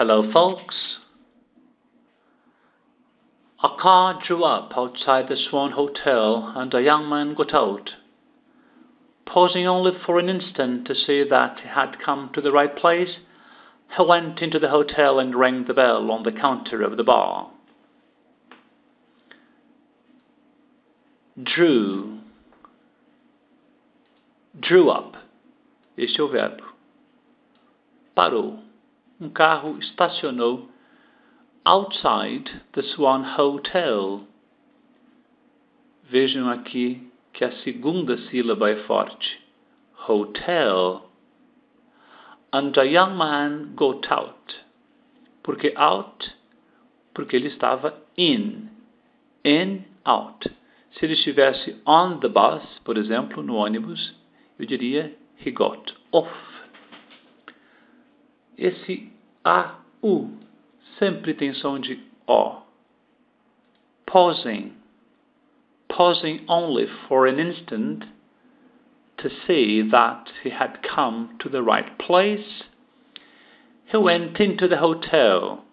Hello, folks. A car drew up outside the Swan Hotel, and a young man got out. Pausing only for an instant to see that he had come to the right place, he went into the hotel and rang the bell on the counter of the bar. Drew up. Este é o verbo. Parou. Carro estacionou outside the Swan Hotel. Vejam aqui que a segunda sílaba é forte. Hotel. And a young man got out. Por que out? Porque ele estava in. In, out. Se ele estivesse on the bus, por exemplo, no ônibus, eu diria he got off. Esse A-U sempre tem som de O. Pausing. Pausing only for an instant to see that he had come to the right place. He went into the hotel.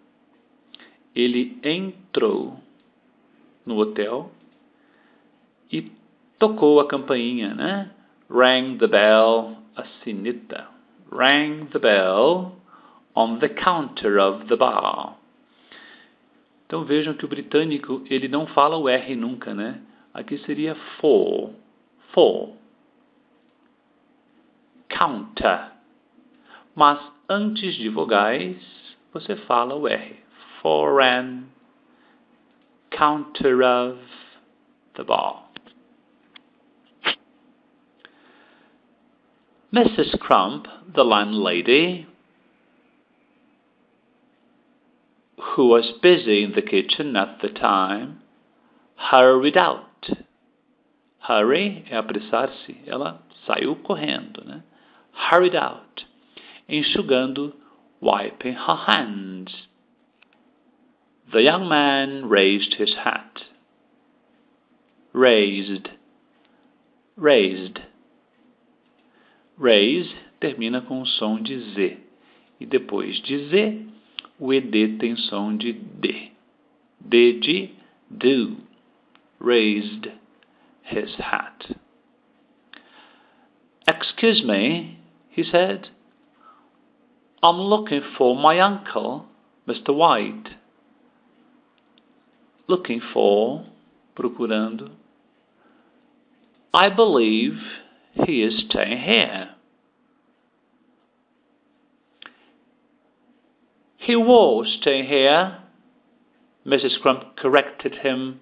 Ele entrou no hotel e tocou a campainha, né? Rang the bell, a sineta. Rang the bell on the counter of the bar. Então vejam que o britânico, ele não fala o R nunca, né? Aqui seria for. For. Counter. Mas antes de vogais, você fala o R. For an counter of the bar. Mrs. Crump, the landlady, who was busy in the kitchen at the time, hurried out. Hurry é apressar-se. Ela saiu correndo, né? Hurried out, enxugando, wiping her hands. The young man raised his hat. Raised. Raised. Raise termina com o som de Z. E depois de Z, o ED tem som de D. D de do. Raised his hat. Excuse me, he said. I'm looking for my uncle, Mr. White. Looking for, procurando. I believe he is staying here. He was staying here. Mrs. Crump corrected him.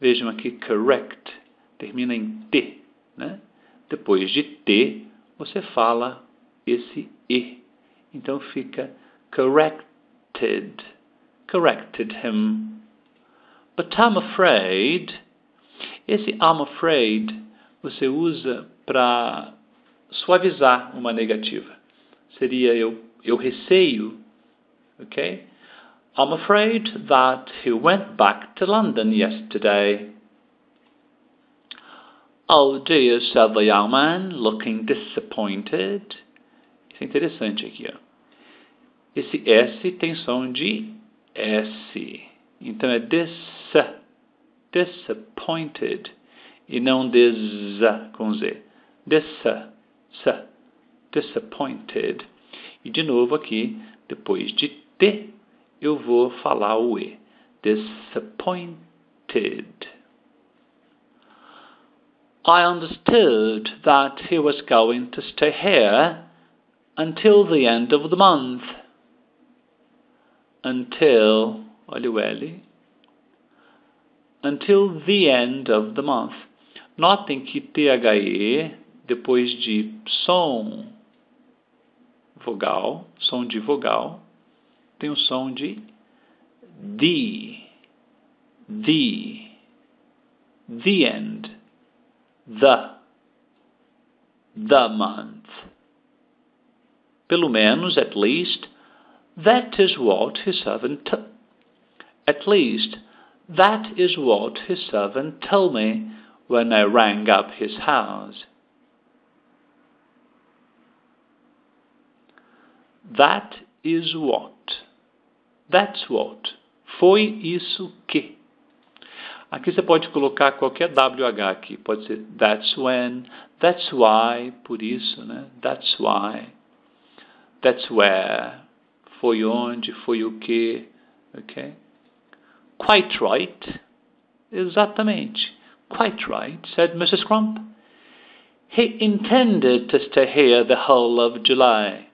Vejam aqui, correct. Termina em T, né? Depois de T, você fala esse E. Então fica corrected. Corrected him. But I'm afraid. Esse I'm afraid você usa para suavizar uma negativa. Seria eu receio. Okay? I'm afraid that he went back to London yesterday. Oh dear, said the young man, looking disappointed. Isso é interessante aqui, ó. Esse S tem som de S. Então é disappointed. E não com Z. Disappointed. E de novo aqui, depois de T, eu vou falar o E. Disappointed. I understood that he was going to stay here until the end of the month. Until, olha o L. Until the end of the month. Notem que THE, depois de som vogal, som de vogal, tem o som de the end, the month. Pelo menos, at least, that is what his servant told me when I rang up his house. That is what. That's what. Foi isso que. Aqui você pode colocar qualquer WH aqui. Pode ser that's when, that's why, por isso, né? That's why, that's where. Foi onde, foi o que. Ok? Quite right. Exatamente. Quite right, said Mrs. Crump. He intended to stay here the whole of July.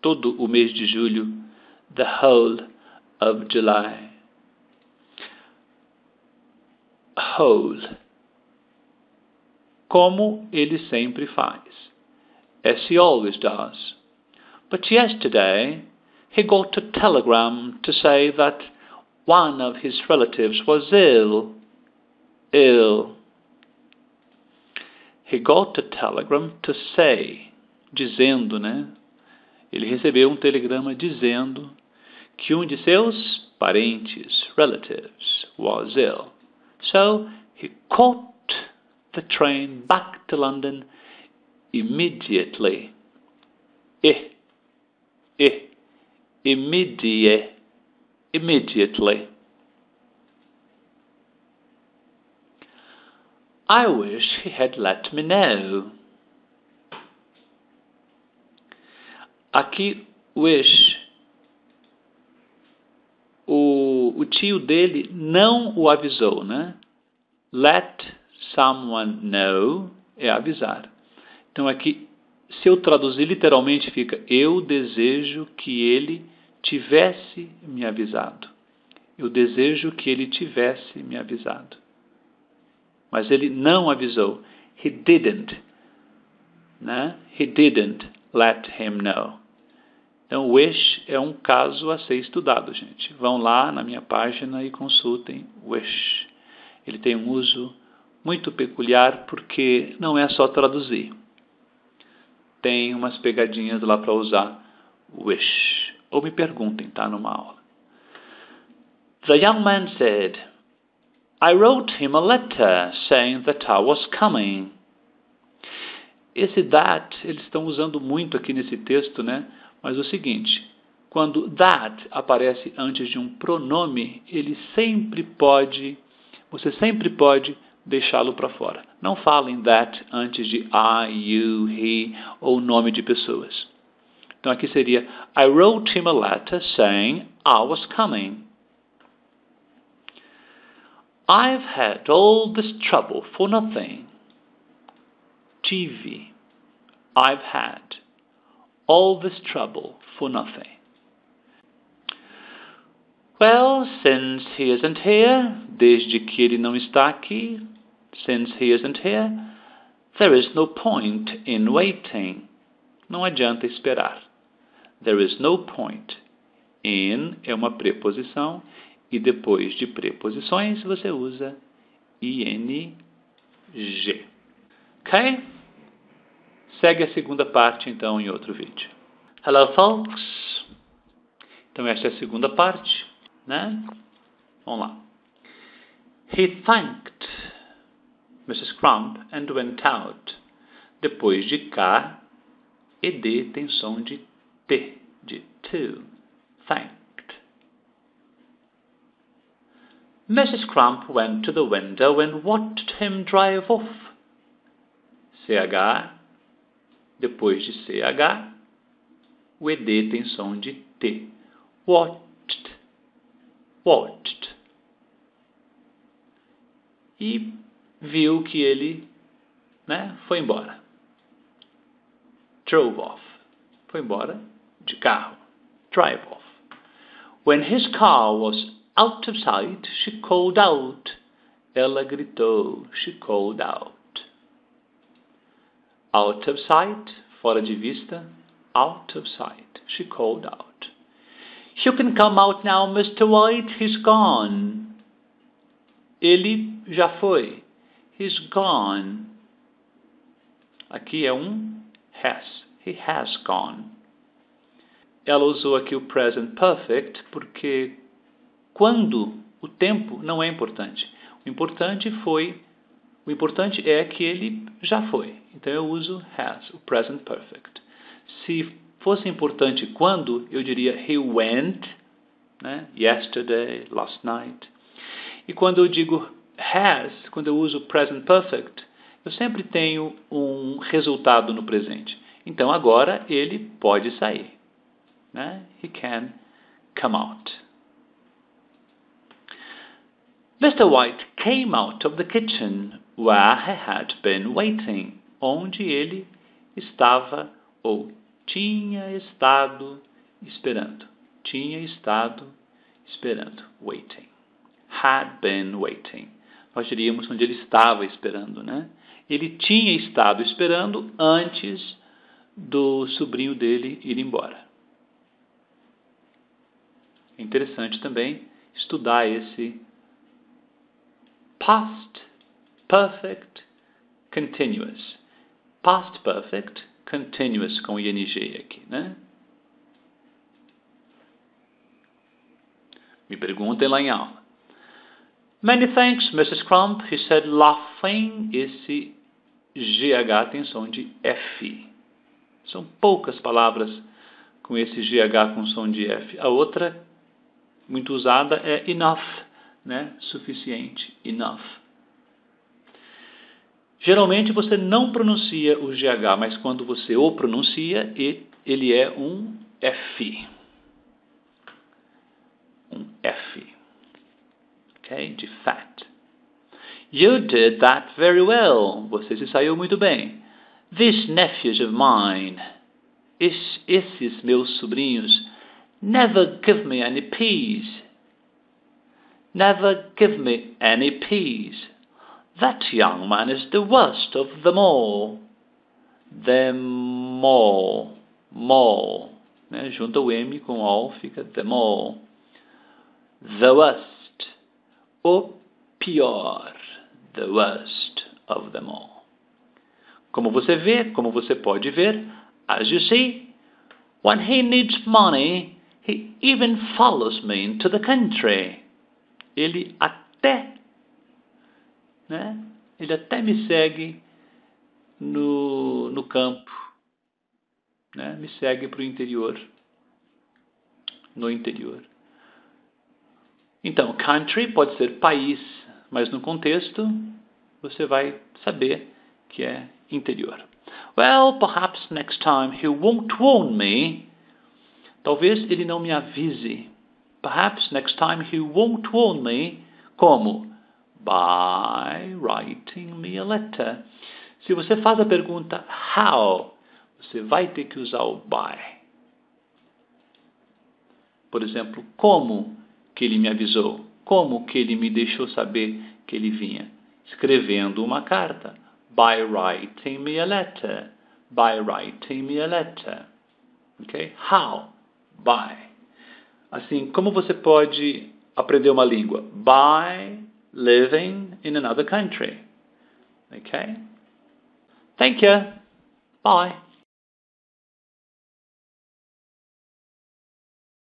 Todo o mês de julho. The whole of July. Whole. Como ele sempre faz. As he always does. But yesterday he got a telegram to say that one of his relatives was ill. Ill. He got a telegram to say, dizendo, né? Ele recebeu um telegrama dizendo que um de seus parentes, relatives, was ill. So he caught the train back to London immediately. Immediately. I wish he had let me know. Aqui, wish, o tio dele não o avisou, né? Let someone know é avisar. Então aqui, se eu traduzir literalmente, fica eu desejo que ele tivesse me avisado. Eu desejo que ele tivesse me avisado. Mas ele não avisou. He didn't. Né? He didn't let him know. Então, wish é um caso a ser estudado, gente. Vão lá na minha página e consultem wish. Ele tem um uso muito peculiar porque não é só traduzir. Tem umas pegadinhas lá para usar wish. Ou me perguntem, tá? Numa aula. The young man said, I wrote him a letter saying that I was coming. Esse that, eles estão usando muito aqui nesse texto, né? Mas o seguinte, quando that aparece antes de um pronome, você sempre pode deixá-lo para fora. Não falem that antes de I, you, he ou nome de pessoas. Então aqui seria, I wrote him a letter saying I was coming. I've had all this trouble for nothing. Tive. I've had all this trouble for nothing. Well, since he isn't here, desde que ele não está aqui, since he isn't here, there is no point in waiting. Não adianta esperar. There is no point. In é uma preposição e depois de preposições você usa ing. Ok? Segue a segunda parte, então, em outro vídeo. Hello, folks. Então, esta é a segunda parte, né? Vamos lá. He thanked Mrs. Crump and went out. Depois de K, ED tem som de T, de to. Thanked. Mrs. Crump went to the window and watched him drive off. CH, depois de CH, o ED tem som de T. Watched. Watched. E viu que ele, né, foi embora. Drove off. Foi embora de carro. Drive off. When his car was out of sight, she called out. Ela gritou. She called out. Out of sight, fora de vista. Out of sight. She called out. You can come out now, Mr. White. He's gone. Ele já foi. He's gone. Aqui é has. He has gone. Ela usou aqui o present perfect porque quando o tempo não é importante. O importante é que ele já foi. Então eu uso has, o present perfect. Se fosse importante quando, eu diria he went, né? Yesterday, last night. E quando eu digo has, quando eu uso present perfect, eu sempre tenho um resultado no presente. Então agora ele pode sair, né? He can come out. Mr. White came out of the kitchen where he had been waiting, onde ele estava ou tinha estado esperando. Tinha estado esperando. Waiting. Had been waiting. Nós diríamos onde ele estava esperando, né? Ele tinha estado esperando antes do sobrinho dele ir embora. É interessante também estudar esse past perfect continuous. Past perfect continuous com ing aqui, né? Me perguntem lá em aula. Many thanks, Mrs. Crump, he said, laughing. Esse GH tem som de F. São poucas palavras com esse GH com som de F. A outra, muito usada, é enough, né? Suficiente, enough. Geralmente você não pronuncia o GH, mas quando você o pronuncia, ele é um F. Um F. Okay? De fat. You did that very well. Você se saiu muito bem. These nephews of mine, esses meus sobrinhos, never give me any peace. Never give me any peace. That young man is the worst of them all. Them all. All. Né? Junta o M com all, fica them all. The worst. O pior. The worst of them all. Como você vê, como você pode ver, as you see, when he needs money, he even follows me into the country. Ele até me segue no campo, né? Me segue para o interior, no interior. Então, country pode ser país, mas no contexto você vai saber que é interior. Well, perhaps next time he won't warn me. Talvez ele não me avise. Perhaps next time he won't warn me. Como? By writing me a letter. Se você faz a pergunta how, você vai ter que usar o by. Por exemplo, como que ele me avisou? Como que ele me deixou saber que ele vinha? Escrevendo uma carta. By writing me a letter. By writing me a letter. Okay? How? By. Assim, como você pode aprender uma língua? By living in another country. Okay? Thank you. Bye.